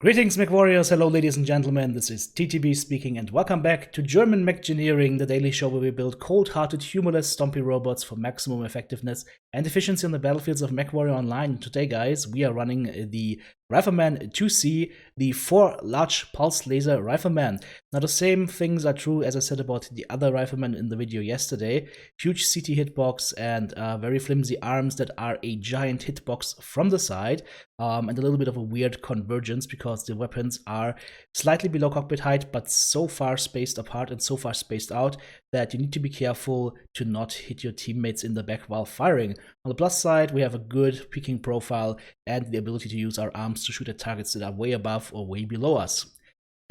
Greetings, Mechwarriors, hello ladies and gentlemen, this is TTB speaking and welcome back to German Mechgineering, the daily show where we build cold-hearted, humorless, stompy robots for maximum effectiveness and efficiency on the battlefields of Mechwarrior Online. Today, guys, we are running the Rifleman IIC, the 4 large pulse laser Rifleman. Now, the same things are true as I said about the other Rifleman in the video yesterday. Huge CT hitbox and very flimsy arms that are a giant hitbox from the side, and a little bit of a weird convergence because the weapons are slightly below cockpit height, but so far spaced apart and so far spaced out that you need to be careful to not hit your teammates in the back while firing. On the plus side, we have a good peaking profile and the ability to use our arms to shoot at targets that are way above or way below us.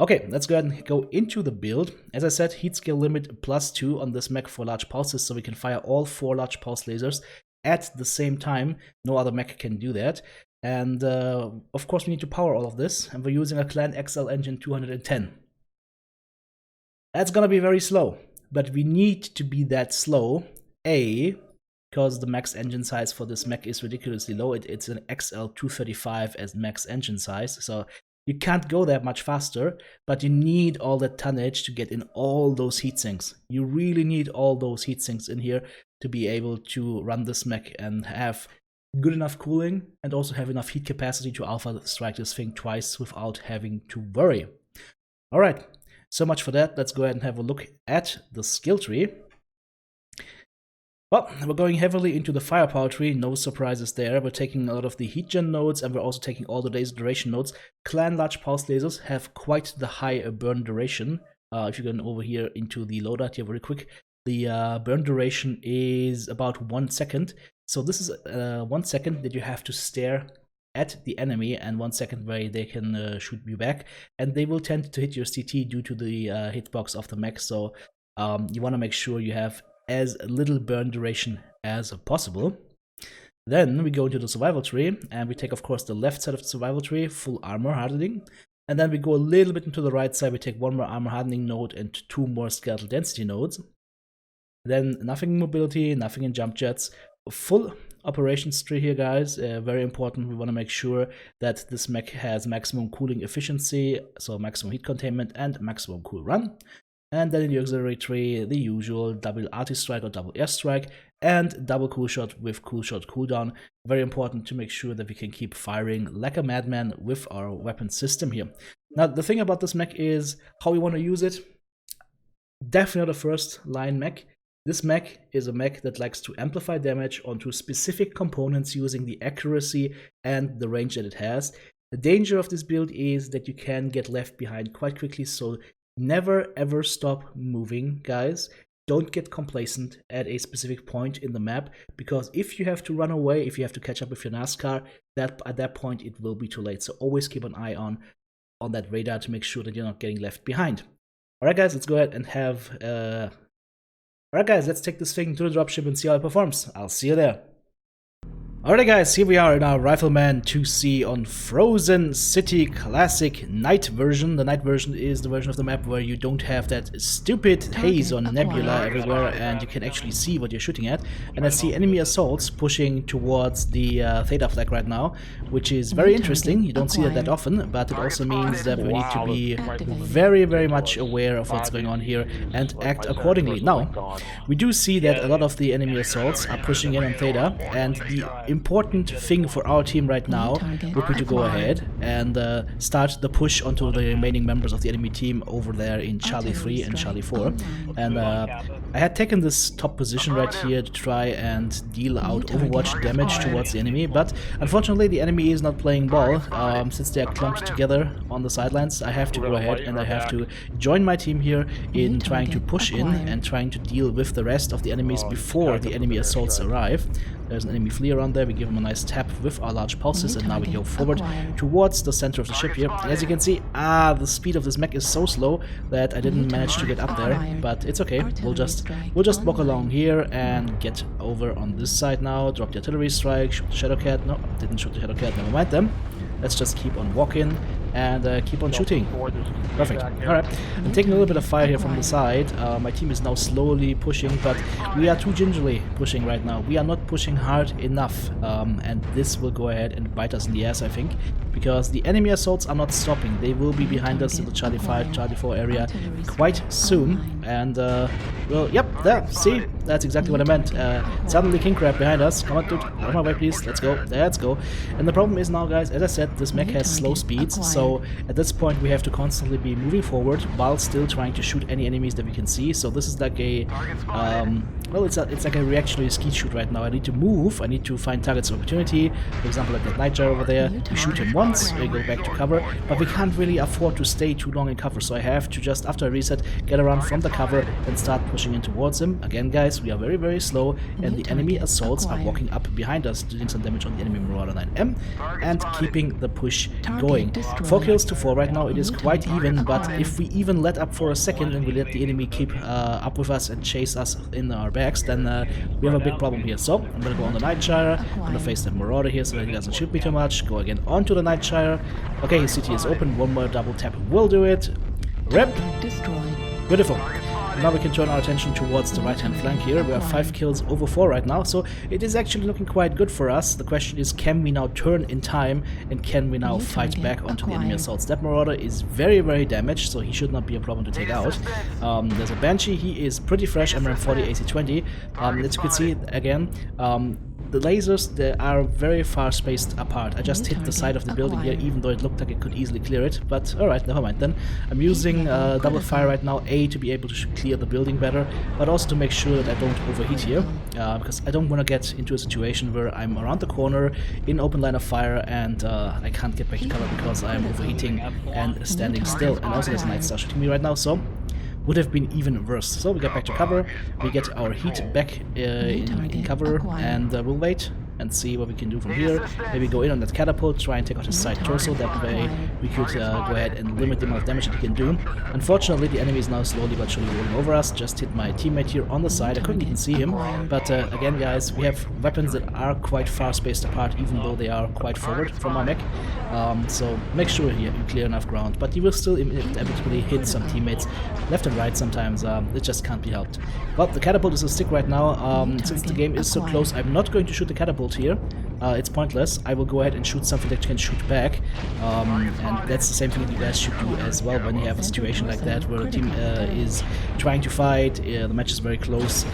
Okay, let's go ahead and go into the build. As I said, heat scale limit +2 on this mech for large pulses, so we can fire all 4 large pulse lasers at the same time. No other mech can do that. And of course we need to power all of this, and we're using a Clan XL engine 210. That's gonna be very slow, but we need to be that slow, because the max engine size for this mech is ridiculously low. It's an XL 235 as max engine size, so you can't go that much faster, but you need all that tonnage to get in all those heatsinks. You really need all those heatsinks in here to be able to run this mech and have good enough cooling and also have enough heat capacity to alpha strike this thing twice without having to worry. Alright, so much for that. Let's go ahead and have a look at the skill tree. Well, we're going heavily into the firepower tree, no surprises there. We're taking a lot of the heat gen nodes and we're also taking all the laser duration nodes. Clan large pulse lasers have quite the high burn duration. If you go over here into the loadout here very quick, the burn duration is about 1 second. So this is 1 second that you have to stare at the enemy and 1 second where they can shoot you back. And they will tend to hit your CT due to the hitbox of the mech. So you want to make sure you have as little burn duration as possible. Then we go into the survival tree and we take, of course, the left side of the survival tree, full armor hardening. And then we go a little bit into the right side, we take 1 more armor hardening node and 2 more skeletal density nodes. Then nothing in mobility, nothing in jump jets. A full operations tree here, guys. Very important. We want to make sure that this mech has maximum cooling efficiency, so maximum heat containment and maximum cool run. And then in the auxiliary tree, the usual double RT strike or double air strike and double cool shot with cool shot cooldown. Very important to make sure that we can keep firing like a madman with our weapon system here. Now, the thing about this mech is how we want to use it. Definitely not a first line mech. This mech is a mech that likes to amplify damage onto specific components using the accuracy and the range that it has. The danger of this build is that you can get left behind quite quickly, so never ever stop moving, guys. Don't get complacent at a specific point in the map, because if you have to run away, if you have to catch up with your NASCAR, at that point it will be too late. So always keep an eye on that radar to make sure that you're not getting left behind. Alright guys, let's go ahead and have Alright guys, let's take this thing to the dropship and see how it performs. I'll see you there. Alright guys, here we are in our Rifleman IIC on Frozen City Classic Night version. The night version is the version of the map where you don't have that stupid haze on nebula everywhere and you can actually see what you're shooting at. And I see enemy assaults pushing towards the Theta flag right now, which is very interesting. You don't see that often, but it also means that we need to be very, very much aware of what's going on here and act accordingly. Now, we do see that a lot of the enemy assaults are pushing in on Theta, and the important thing for our team right now would be to go ahead and start the push onto the remaining members of the enemy team over there in Charlie 3 and Charlie 4. And I had taken this top position right here to try and deal out Overwatch damage towards the enemy, but unfortunately the enemy is not playing ball. Since they are clumped together on the sidelines, I have to go ahead and I have to join my team here in trying to push in and trying to deal with the rest of the enemies before the enemy assaults arrive. There's an enemy flea around there, we give him a nice tap with our large pulses, and now we go forward towards the center of the ship here. And as you can see, the speed of this mech is so slow that I didn't manage to get up there, but it's okay. We'll just walk along here and get over on this side now. Drop the artillery strike, shoot the Shadowcat. No, didn't shoot the Shadowcat, never mind them. Let's just keep on walking and keep on shooting. Perfect. Alright, I'm taking a little bit of fire here from the side. My team is now slowly pushing, but we are too gingerly pushing right now. We are not pushing hard enough, and this will go ahead and bite us in the ass, I think. because the enemy assaults are not stopping. They will be behind us in the Charlie 5, Charlie 4 area quite soon. And, well, yep, there, see? That's exactly what I meant. Suddenly King Crab behind us. Come on, dude, out of my way, please. Let's go, let's go. And the problem is now, guys, as I said, this mech has slow speeds, so at this point we have to constantly be moving forward while still trying to shoot any enemies that we can see. So this is like a, well, it's like a reactionary skeet shoot right now. I need to move, I need to find targets of opportunity. For example, like that Nightjar over there, we shoot him once, we go back to cover, but we can't really afford to stay too long in cover, so I have to just, after I reset, get around from the cover and start pushing in towards him. Again, guys, we are very, very slow, and the enemy assaults are walking up behind us, doing some damage on the enemy Marauder 9M, and keeping the push going. 4 kills to 4 right now, it is quite even, but if we even let up for a second and we let the enemy keep up with us and chase us in our backs, then we have a big problem here. So, I'm gonna go on the Nightshire, I'm gonna face the Marauder here so that he doesn't shoot me too much, go again onto the Nightshire. Okay, his CT is open, one more double tap will do it. Rip! Beautiful. Now we can turn our attention towards the right-hand flank here. We have 5 kills over 4 right now, so it is actually looking quite good for us. The question is, can we now turn in time, and can we now fight back onto the enemy assaults? That Marauder is very, very damaged, so he should not be a problem to take out. There's a Banshee, he is pretty fresh, MRM40 AC20. As you can see, again, the lasers, they are very far spaced apart. I just hit the side of the building here, even though it looked like it could easily clear it, but alright, never mind then. I'm using double fire right now, A, to be able to clear the building better, but also to make sure that I don't overheat here, because I don't want to get into a situation where I'm around the corner in open line of fire and I can't get back to cover because I'm overheating and standing still. And also there's a Night Star shooting me right now, so would have been even worse. So we get back to cover, we get our heat back in cover, and we'll wait and see what we can do from here. Maybe go in on that catapult, try and take out his side torso, that way we could go ahead and limit the amount of damage that he can do. Unfortunately, the enemy is now slowly but surely rolling over us. Just hit my teammate here on the side, I couldn't even see him, but again, guys, we have weapons that are quite far spaced apart, even though they are quite forward from our mech, so make sure here you clear enough ground, but you will still inevitably hit some teammates left and right sometimes. It just can't be helped. But the catapult is a stick right now. Since the game is so close, I'm not going to shoot the catapult here. It's pointless. I will go ahead and shoot something that can shoot back, and that's the same thing that you guys should do as well when you have a situation like that where a team is trying to fight, the match is very close.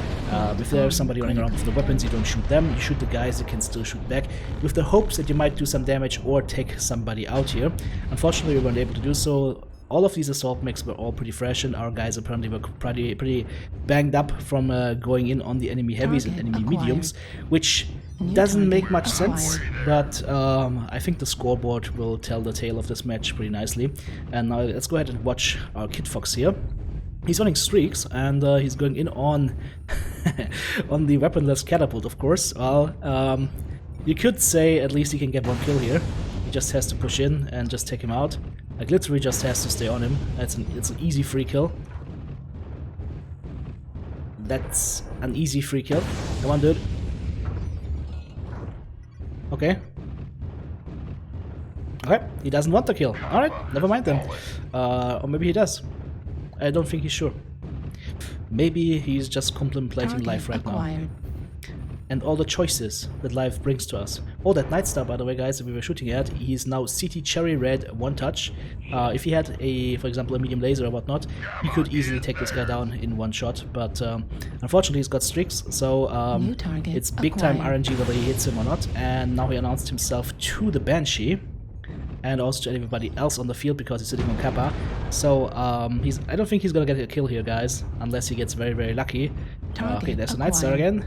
If there's somebody running around with the weapons, you don't shoot them, you shoot the guys that can still shoot back, with the hopes that you might do some damage or take somebody out here. Unfortunately, we weren't able to do so. All of these assault mechs were all pretty fresh, and our guys apparently were pretty banged up from going in on the enemy heavies and enemy mediums, which doesn't make much sense, but I think the scoreboard will tell the tale of this match pretty nicely. And now let's go ahead and watch our Kid Fox here. He's running streaks, and he's going in on on the weaponless catapult, of course. Well, you could say at least he can get 1 kill here. He just has to push in and just take him out. Like, literally just has to stay on him. It's an easy free kill. That's an easy free kill. Come on, dude. Okay. Okay, he doesn't want the kill. Alright, never mind then. Or maybe he does. I don't think he's sure. Maybe he's just contemplating life right now. And all the choices that life brings to us. Oh, that Night Star, by the way, guys, that we were shooting at, he's now CT Cherry Red 1 touch. If he had a, for example, a medium laser or whatnot, he could easily take this guy down in 1 shot. But unfortunately, he's got streaks, so it's big time RNG whether he hits him or not. And now he announced himself to the Banshee, and also to everybody else on the field because he's sitting on Kappa. So I don't think he's gonna get a kill here, guys, unless he gets very, very lucky. Okay, there's a Night Star again.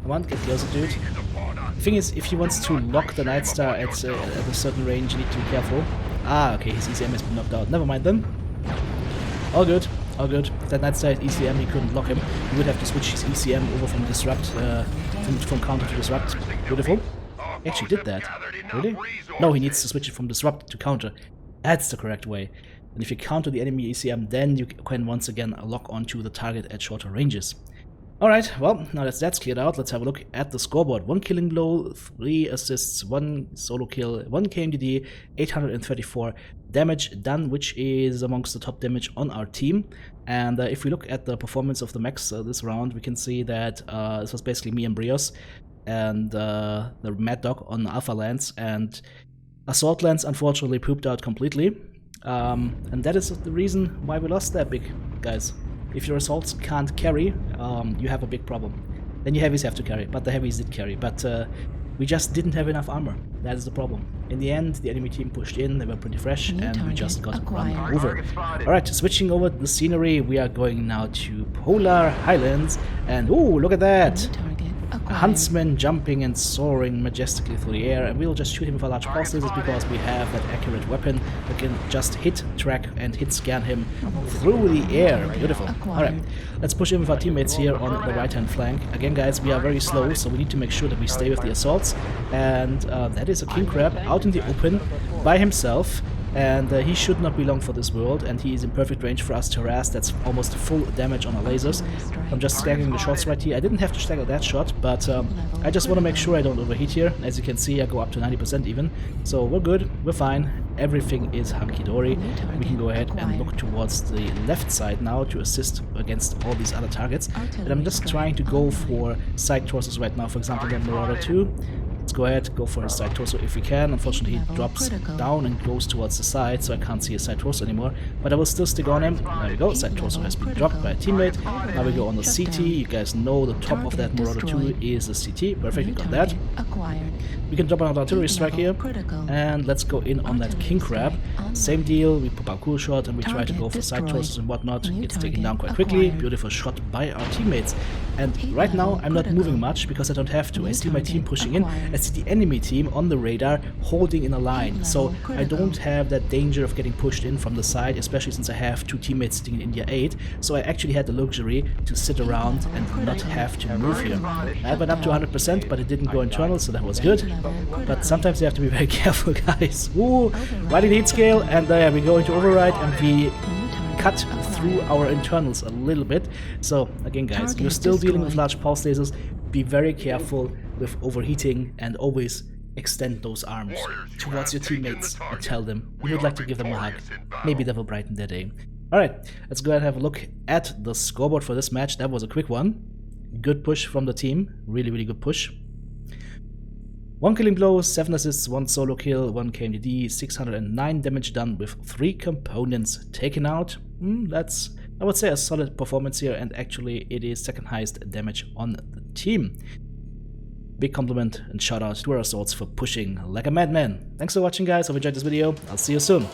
Come on, get closer, dude. The thing is, if he wants to lock the Night Star at a certain range, you need to be careful. Ah, okay, his ECM has been knocked out. Never mind then. All good, all good. If that Night Star had ECM, he couldn't lock him. He would have to switch his ECM over from Disrupt, from Counter to Disrupt. Beautiful. He actually did that. Really? No, he needs to switch it from Disrupt to Counter. That's the correct way. And if you counter the enemy ECM, then you can once again lock onto the target at shorter ranges. Alright, well, now that that's cleared out, let's have a look at the scoreboard. 1 killing blow, 3 assists, 1 solo kill, 1 KMDD, 834 damage done, which is amongst the top damage on our team. And if we look at the performance of the mechs this round, we can see that this was basically me and Brios and the Mad Dog on Alpha Lands, and Assault lance unfortunately pooped out completely, and that is the reason why we lost that big, guys. If your assaults can't carry, you have a big problem. Then your heavies have to carry, but the heavies did carry, but we just didn't have enough armor. That is the problem. In the end, the enemy team pushed in, they were pretty fresh, and we just got run over. Alright, switching over the scenery, we are going now to Polar Highlands, and ooh, look at that! A huntsman jumping and soaring majestically through the air, and we'll just shoot him with our large pulse lasers because we have that accurate weapon that can just hit, track, and hit scan him through the air. Beautiful. Alright, let's push in with our teammates here on the right-hand flank. Again, guys, we are very slow, so we need to make sure that we stay with the assaults. And that is a king crab out in the open by himself. And he should not be long for this world, and he is in perfect range for us to harass. That's almost full damage on our lasers. I'm just staggering the shots right here. I didn't have to stagger that shot, but I just want to make sure I don't overheat here. As you can see, I go up to 90% even. So we're good, we're fine, everything is hunky-dory. We can go ahead and look towards the left side now to assist against all these other targets. And I'm just trying to go for side torsos right now, for example, the Marauder 2. Let's go ahead, go for his side torso if we can. Unfortunately, he drops down and goes towards the side, so I can't see his side torso anymore. But I will still stick on him. There we go, side torso has been dropped by a teammate. Now we go on the CT. You guys know the top of that Marauder 2 is the CT. Perfect, we got that. We can drop an artillery strike here. And let's go in on that king crab. Same deal, we pop our cool shot and we try to go for side torsos and whatnot. It's taken down quite quickly. Beautiful shot by our teammates. And right now, I'm not moving much because I don't have to. I see my team pushing in. I see the enemy team on the radar holding in a line, so I don't have that danger of getting pushed in from the side, especially since I have two teammates sitting in India 8, so I actually had the luxury to sit around and not have to move here. I went up to 100%, but it didn't go internal, so that was good, but sometimes you have to be very careful, guys. Ooh, right in the heat scale, and there we go into override, and we cut through our internals a little bit. So again, guys, you're still dealing with large pulse lasers. Be very careful with overheating and always extend those arms towards your teammates and tell them you would like to give them a hug. Maybe that will brighten their day. Alright, let's go ahead and have a look at the scoreboard for this match. That was a quick one. Good push from the team. Really, really good push. 1 killing blow, 7 assists, 1 solo kill, 1 KMDD, 609 damage done with 3 components taken out. That's, I would say, a solid performance here, and actually it is second highest damage on the team. Big compliment and shout out to our assaults for pushing like a madman. Thanks for watching, guys. Hope you enjoyed this video. I'll see you soon.